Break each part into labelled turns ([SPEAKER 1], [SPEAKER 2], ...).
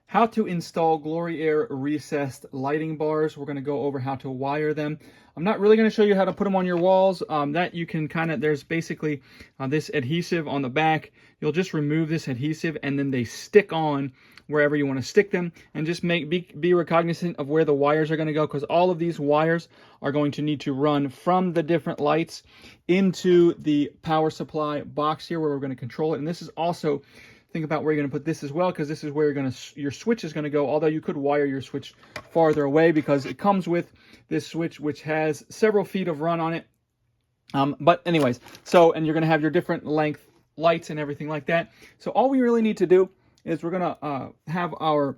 [SPEAKER 1] how to install GloryAir recessed lighting bars. We're going to go over how to wire them. I'm not really going to show you how to put them on your walls. That you can kind of, there's basically this adhesive on the back. You'll just remove this adhesive and then they stick on wherever you want to stick them. And just be cognizant of where the wires are going to go, because all of these wires are going to need to run from the different lights into the power supply box here where we're going to control it. And this is also, think about where you're going to put this as well, because this is where your switch is going to go, although you could wire your switch farther away because it comes with this switch which has several feet of run on it. But anyways, so, and you're going to have your different length lights and everything like that. So all we really need to do is we're going to have our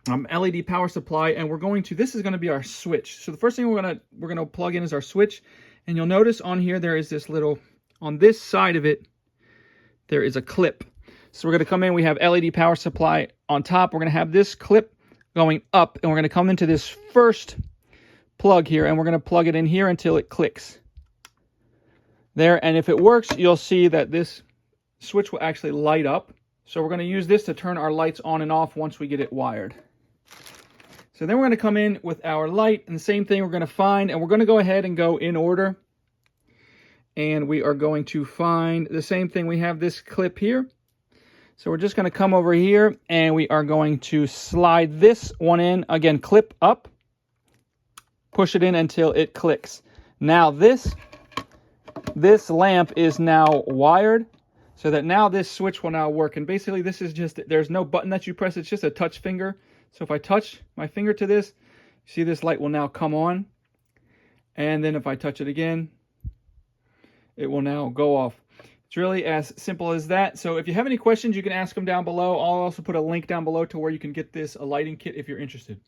[SPEAKER 1] LED power supply, and we're going to, this is going to be our switch. So the first thing we're going to plug in is our switch, and you'll notice on here there is this little, on this side of it, there is a clip. So we're going to come in, we have LED power supply on top. We're going to have this clip going up, and we're going to come into this first plug here, and we're going to plug it in here until it clicks. There, and if it works, you'll see that this switch will actually light up. So we're going to use this to turn our lights on and off once we get it wired. So then we're going to come in with our light, and the same thing we're going to find, and we're going to go ahead and go in order. And we are going to find the same thing. We have this clip here. So we're just going to come over here, and we are going to slide this one in. Again, clip up, push it in until it clicks. Now this lamp is now wired, so that now this switch will now work. And basically this is just, there's no button that you press, it's just a touch finger. So if I touch my finger to this, you see this light will now come on. And then if I touch it again, it will now go off. It's really as simple as that. So if you have any questions, you can ask them down below. I'll also put a link down below to where you can get this lighting kit if you're interested.